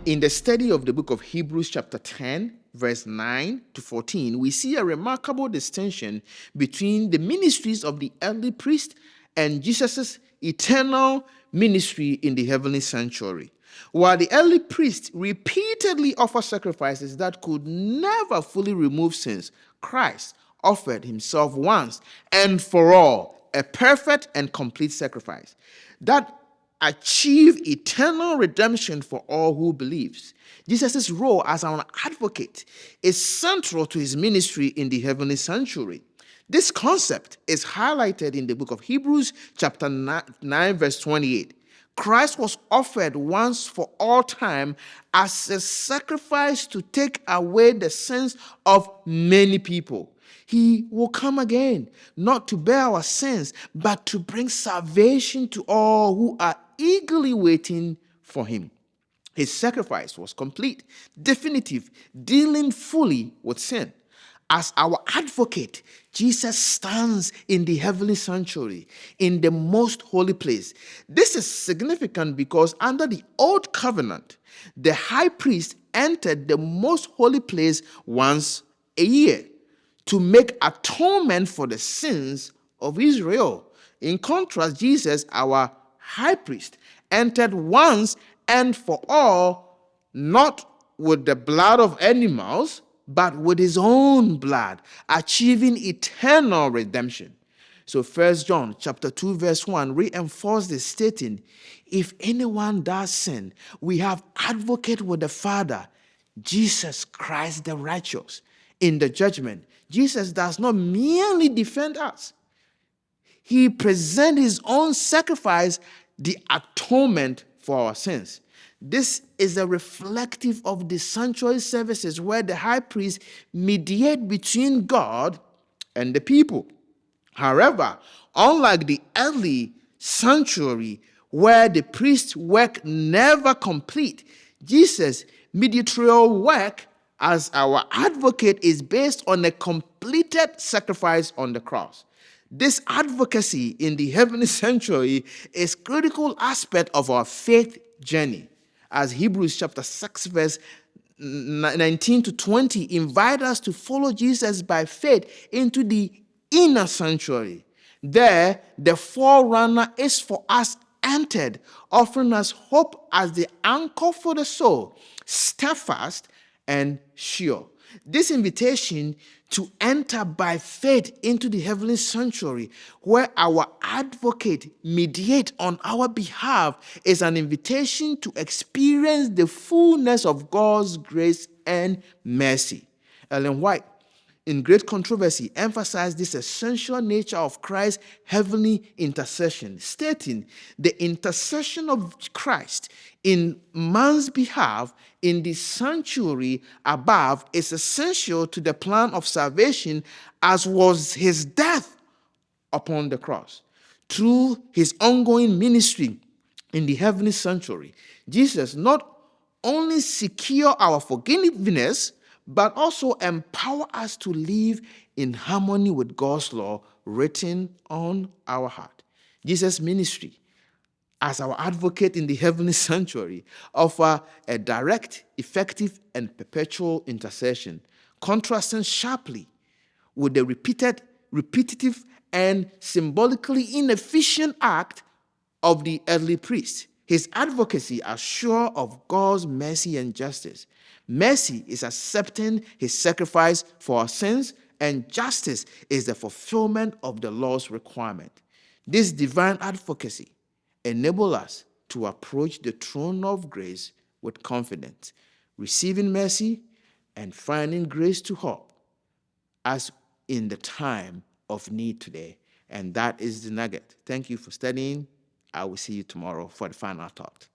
In the study of the book of Hebrews chapter 10, verse 9 to 14, we see a remarkable distinction between the ministries of the early priest and Jesus' eternal ministry in the heavenly sanctuary. While the early priest repeatedly offered sacrifices that could never fully remove sins, Christ offered himself once and for all, a perfect and complete sacrifice that achieve eternal redemption for all who believes. Jesus' role as an advocate is central to his ministry in the heavenly sanctuary. This concept is highlighted in the book of Hebrews chapter 9 verse 28. Christ was offered once for all time as a sacrifice to take away the sins of many people. He will come again, not to bear our sins, but to bring salvation to all who are eagerly waiting for him. His sacrifice was complete, definitive, dealing fully with sin. As our advocate, Jesus stands in the heavenly sanctuary, in the most holy place. This is significant because under the old covenant, the high priest entered the most holy place once a year to make atonement for the sins of Israel. In contrast, Jesus, our high priest, entered once and for all, not with the blood of animals, but with his own blood, achieving eternal redemption. So 1 John chapter 2, verse 1 reinforces stating, if anyone does sin, we have advocate with the Father, Jesus Christ the righteous. In the judgment, Jesus does not merely defend us. He presents his own sacrifice, the atonement for our sins. This is a reflective of the sanctuary services where the high priest mediates between God and the people. However, unlike the early sanctuary where the priest's work never complete, Jesus' mediatorial work as our advocate is based on a completed sacrifice on the cross. This advocacy in the heavenly sanctuary is a critical aspect of our faith journey, as Hebrews chapter 6 verse 19 to 20 invite us to follow Jesus by faith into the inner sanctuary. There, the forerunner is for us entered, offering us hope as the anchor for the soul, steadfast and sure. This invitation to enter by faith into the heavenly sanctuary, where our advocate mediates on our behalf, is an invitation to experience the fullness of God's grace and mercy. Ellen White, in Great Controversy, emphasized this essential nature of Christ's heavenly intercession, stating the intercession of Christ in man's behalf in the sanctuary above is essential to the plan of salvation, as was his death upon the cross. Through his ongoing ministry in the heavenly sanctuary, Jesus not only secure our forgiveness, but also empower us to live in harmony with God's law written on our heart. Jesus' ministry as our advocate in the heavenly sanctuary offer a direct, effective, and perpetual intercession, contrasting sharply with the repetitive, and symbolically inefficient act of the early priest. His advocacy is sure of God's mercy and justice. Mercy is accepting his sacrifice for our sins, and justice is the fulfillment of the law's requirement. This divine advocacy enables us to approach the throne of grace with confidence, receiving mercy and finding grace to help us in the time of need today. And that is the nugget. Thank you for studying. I will see you tomorrow for the final thought.